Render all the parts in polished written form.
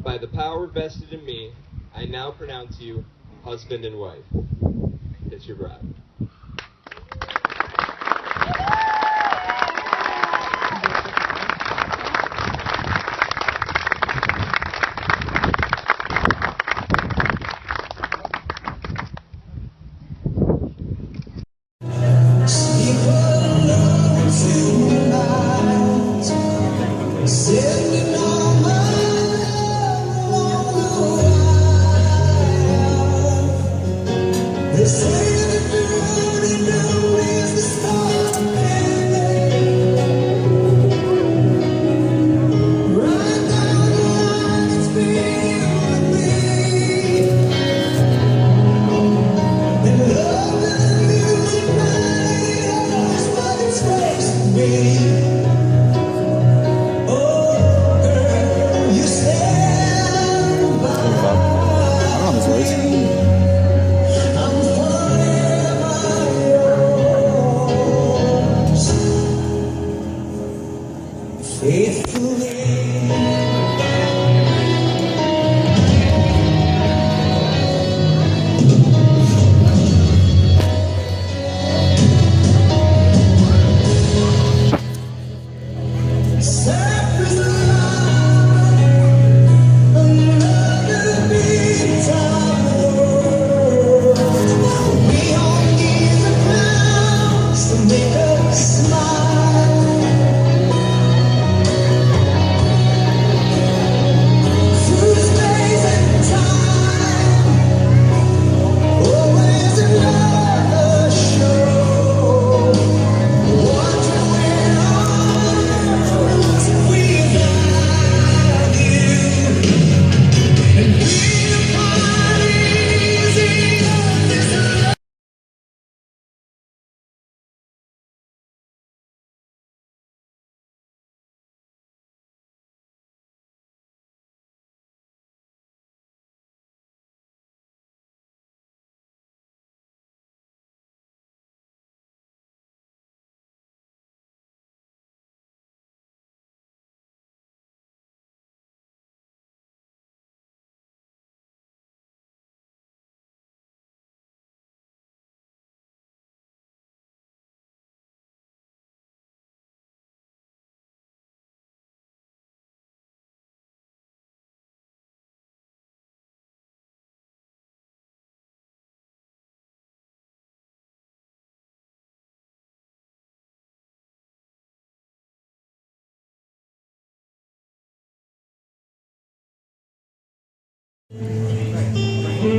by the power vested in me, I now pronounce you husband and wife. Kiss your bride.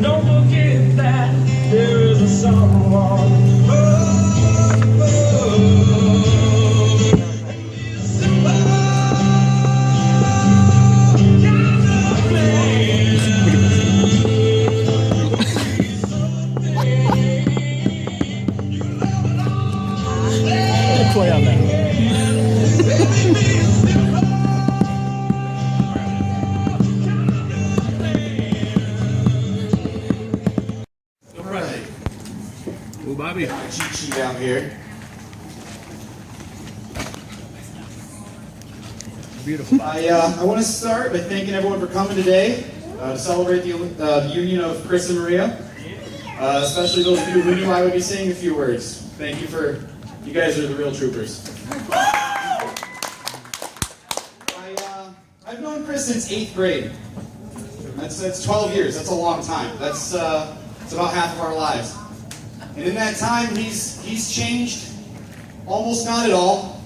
Don't forget that there is a someone. Play on that. Ooh, Bobby. Cheat sheet down here. Beautiful. I want to start by thanking everyone for coming today to celebrate the union of Chris and Maria. Especially those of you who knew I would be saying a few words. Thank you for, you guys are the real troopers. I've known Chris since 8th grade. That's 12 years. That's a long time. That's about half of our lives. And in that time, he's changed almost not at all.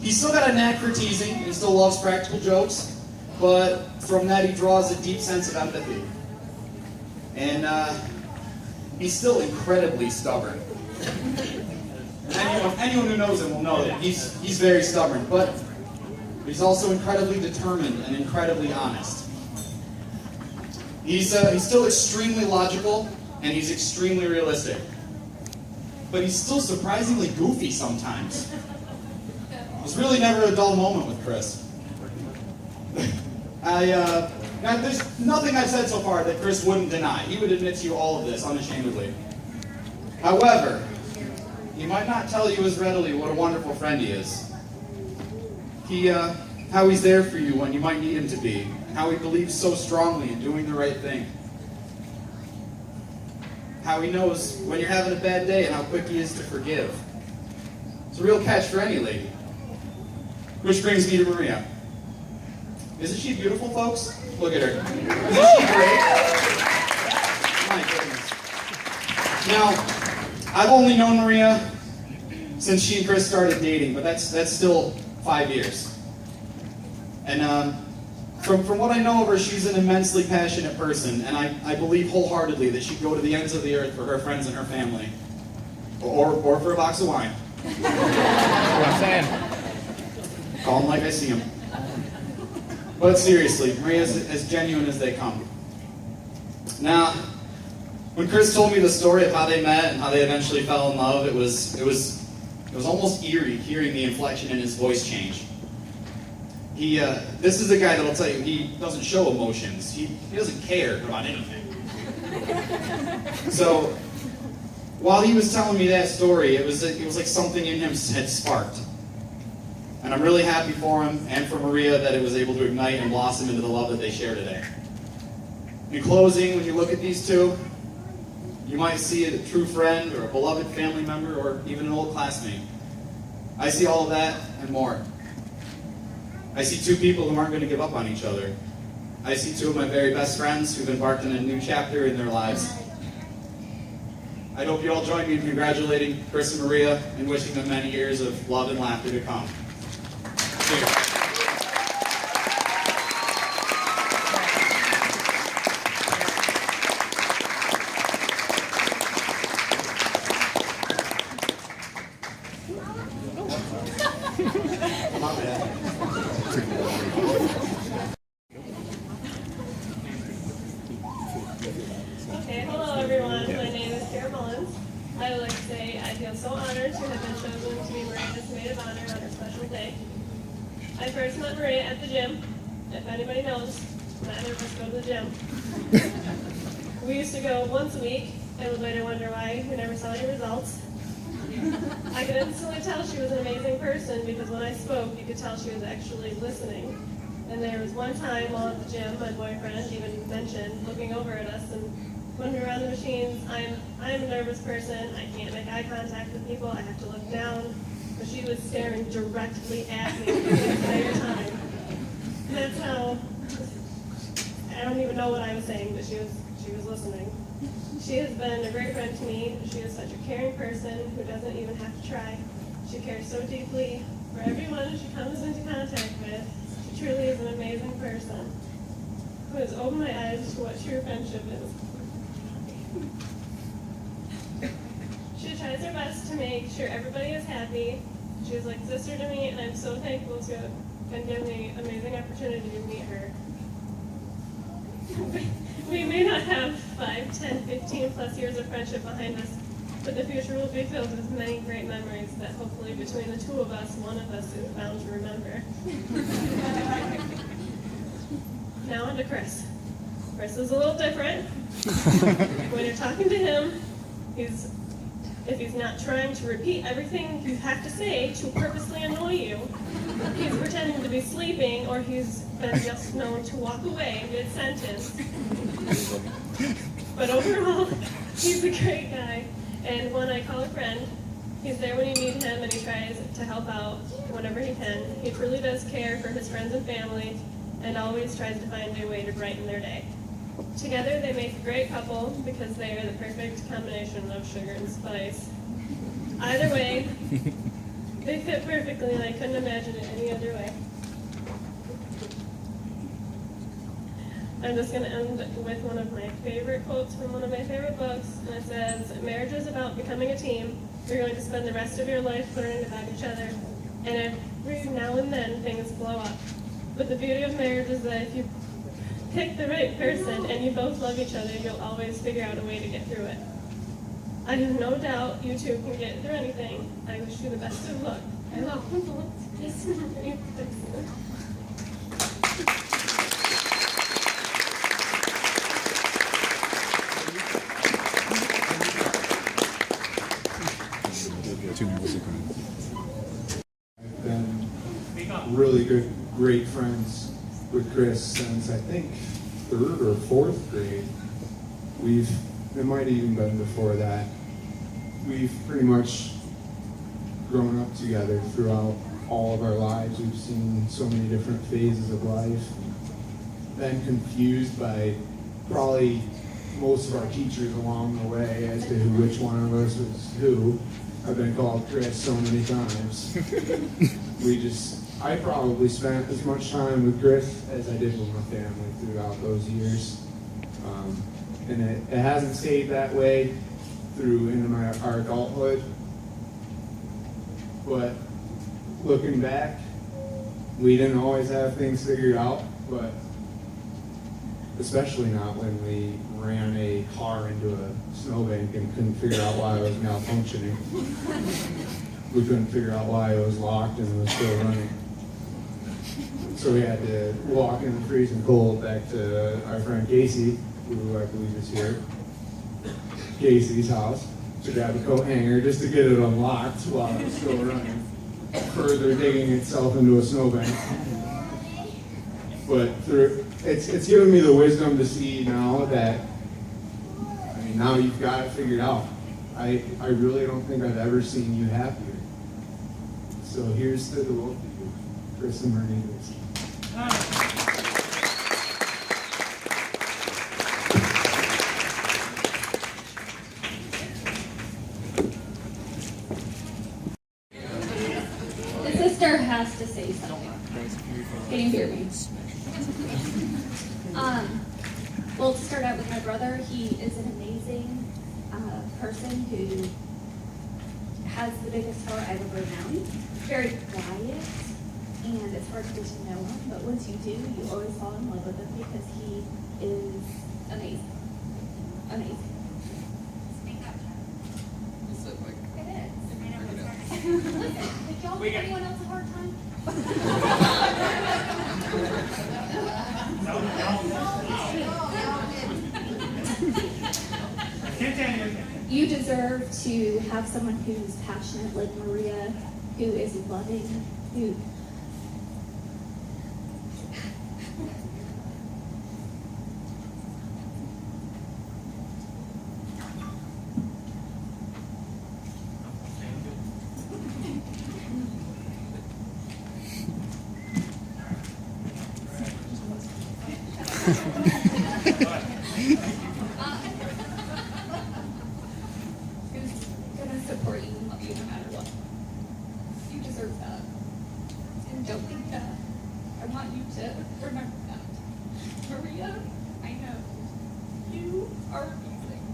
He's still got a knack for teasing. He still loves practical jokes, but from that he draws a deep sense of empathy. And he's still incredibly stubborn. Anyone who knows him will know that he's very stubborn, but he's also incredibly determined and incredibly honest. He's still extremely logical, and he's extremely realistic. But he's still surprisingly goofy sometimes. There's really never a dull moment with Chris. There's nothing I've said so far that Chris wouldn't deny. He would admit to you all of this unashamedly. However, he might not tell you as readily what a wonderful friend he is. He how he's there for you when you might need him to be, and how he believes so strongly in doing the right thing. How he knows when you're having a bad day and how quick he is to forgive. It's a real catch for any lady. Which brings me to Maria. Isn't she beautiful, folks? Look at her. Isn't she great? My goodness. Now, I've only known Maria since she and Chris started dating, but that's still 5 years. And from what I know of her, she's an immensely passionate person, and I believe wholeheartedly that she'd go to the ends of the earth for her friends and her family. Or for a box of wine. That's what I'm saying. Call them like I see them. But seriously, Maria's as genuine as they come. Now, when Chris told me the story of how they met and how they eventually fell in love, it was almost eerie hearing the inflection in his voice change. This is a guy that'll tell you he doesn't show emotions. He doesn't care about anything. So, while he was telling me that story, it was like something in him had sparked. And I'm really happy for him and for Maria that it was able to ignite and blossom into the love that they share today. In closing, when you look at these two, you might see a true friend or a beloved family member or even an old classmate. I see all of that and more. I see two people who aren't going to give up on each other. I see two of my very best friends who've embarked on a new chapter in their lives. I hope you all join me in congratulating Chris and Maria and wishing them many years of love and laughter to come. Cheers. Okay, hello everyone. My name is Ciavarella. I would like to say I feel so honored to have been chosen to be Maria's maid of honor on her special day. I first met Maria at the gym. If anybody knows, neither of us go to the gym. We used to go once a week and would later wonder why we never saw any results. I could instantly tell she was an amazing person because when I spoke, you could tell she was actually listening. And there was one time while at the gym, my boyfriend even mentioned looking over at us, and when we were on the machines, I'm a nervous person. I can't make eye contact with people. I have to look down. But she was staring directly at me the entire time. That's how, I don't even know what I was saying, but she was listening. She has been a great friend to me. She is such a caring person who doesn't even have to try. She cares so deeply for everyone she comes into contact with. She truly is an amazing person who has opened my eyes to what true friendship is. She tries her best to make sure everybody is happy. She is like a sister to me, and I'm so thankful to have been given the amazing opportunity to meet her. We may not have 5, 10, 15 plus years of friendship behind us, but the future will be filled with many great memories that hopefully between the two of us, one of us is bound to remember. Now on to Chris. Chris is a little different. When you're talking to him, if he's not trying to repeat everything you have to say to purposely annoy you, he's pretending to be sleeping, or he's been just known to walk away mid-sentence. But overall, he's a great guy, and one I call a friend. He's there when you need him, and he tries to help out whenever he can. He truly does care for his friends and family, and always tries to find a way to brighten their day. Together, they make a great couple because they are the perfect combination of sugar and spice. Either way, they fit perfectly, and I couldn't imagine it any other way. I'm just going to end with one of my favorite quotes from one of my favorite books, and it says, "Marriage is about becoming a team. You're going to spend the rest of your life learning about each other, and every now and then things blow up. But the beauty of marriage is that if you pick the right person and you both love each other, you'll always figure out a way to get through it. I have no doubt you two can get through anything. I wish you the best of luck. I love you." I've been really good, great friends with Chris since I think 3rd or 4th grade. It might have even been before that. We've pretty much grown up together throughout all of our lives. We've seen so many different phases of life. Been confused by probably most of our teachers along the way as to which one of us was who. I've been called Chris so many times. I probably spent as much time with Chris as I did with my family throughout those years. And it hasn't stayed that way through into our adulthood. But looking back, we didn't always have things figured out, but especially not when we ran a car into a snowbank and couldn't figure out why it was malfunctioning. We couldn't figure out why it was locked and it was still running. So we had to walk in the freezing cold back to our friend Casey, who I believe is here, Casey's house, to grab a coat hanger just to get it unlocked while it was still running, further digging itself into a snowbank. But it's given me the wisdom to see now that, now you've got it figured out. I really don't think I've ever seen you happier. So here's to the both of you, Chris and Marie. The sister has to say something. Can you hear me? Well, to start out with my brother, he is an amazing person who has the biggest heart I've ever known. Very quiet, and it's hard to get to know him, but once you do, you always fall in love with him because he is amazing. Amazing. Speak up, It is. Listen, did y'all give anyone else a hard time? You deserve to have someone who's passionate like Maria, who is loving, who who's gonna support you and love you no matter what. You deserve that. And don't think that. I want you to remember that. Maria, I know you are amazing.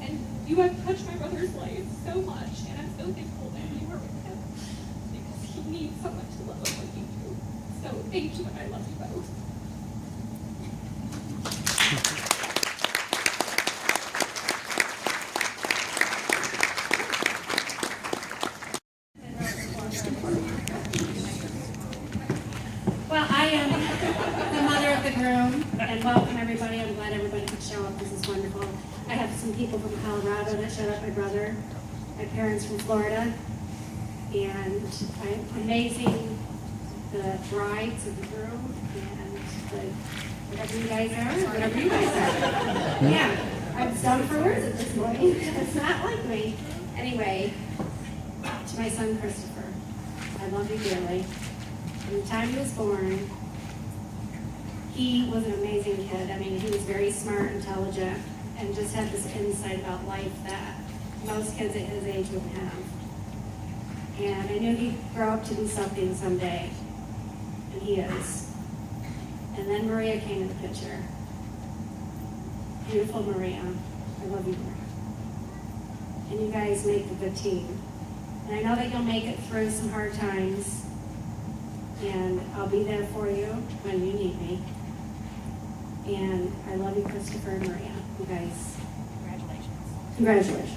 And you have touched my brother's life so much, and I'm so thankful that you are with him because he needs someone to love him like you do. So thank you, and I love you both. Well, I am the mother of the groom, and welcome everybody. I'm glad everybody could show up. This is wonderful. I have some people from Colorado that showed up, my brother, my parents from Florida, and I'm amazing, the brides of the groom, and whatever you guys are, whatever you guys are. Yeah, I'm stumped for words at this point. It's not like me. Anyway, to my son Christopher, I love you dearly. From the time he was born, he was an amazing kid. I mean, he was very smart, intelligent, and just had this insight about life that most kids at his age wouldn't have. And I knew he'd grow up to be something someday, and he is. And then Maria came in the picture. Beautiful Maria. I love you, Maria. And you guys make a good team. And I know that you'll make it through some hard times, and I'll be there for you when you need me. And I love you, Christopher and Maria. You guys, congratulations.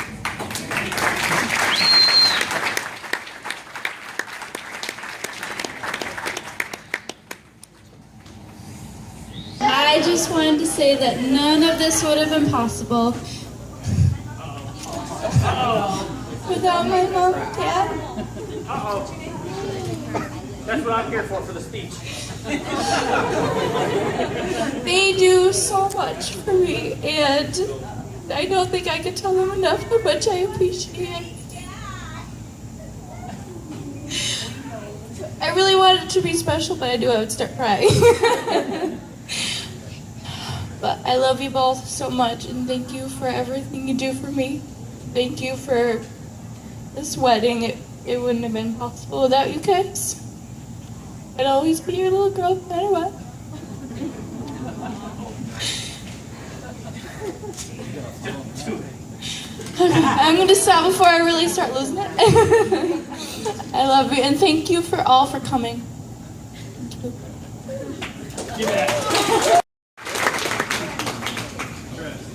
I just wanted to say that none of this would have been possible without my mom and dad. That's what I'm here for the speech. They do so much for me, and I don't think I can tell them enough how much I appreciate it. I really wanted it to be special, but I knew I would start crying. But I love you both so much, and thank you for everything you do for me. Thank you for this wedding. It wouldn't have been possible without you guys. I'd always be your little girl, no matter what. I'm gonna stop before I really start losing it. I love you, and thank you for all for coming.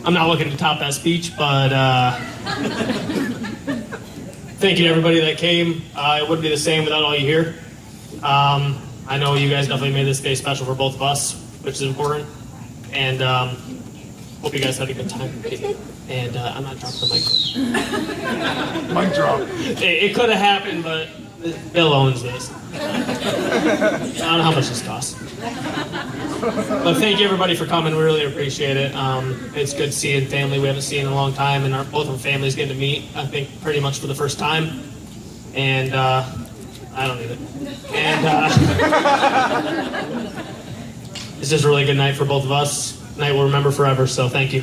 I'm not looking to top that speech, but thank you to everybody that came. It wouldn't be the same without all you here. I know you guys definitely made this day special for both of us, which is important. And hope you guys had a good time. And I'm not dropping the mic. Mic drop. It could have happened, but Bill owns this. I don't know how much this costs. But thank you everybody for coming. We really appreciate it. It's good seeing family we haven't seen in a long time, and both our families getting to meet, I think, pretty much for the first time. And I don't need it. And it's just a really good night for both of us. Night we'll remember forever, so thank you.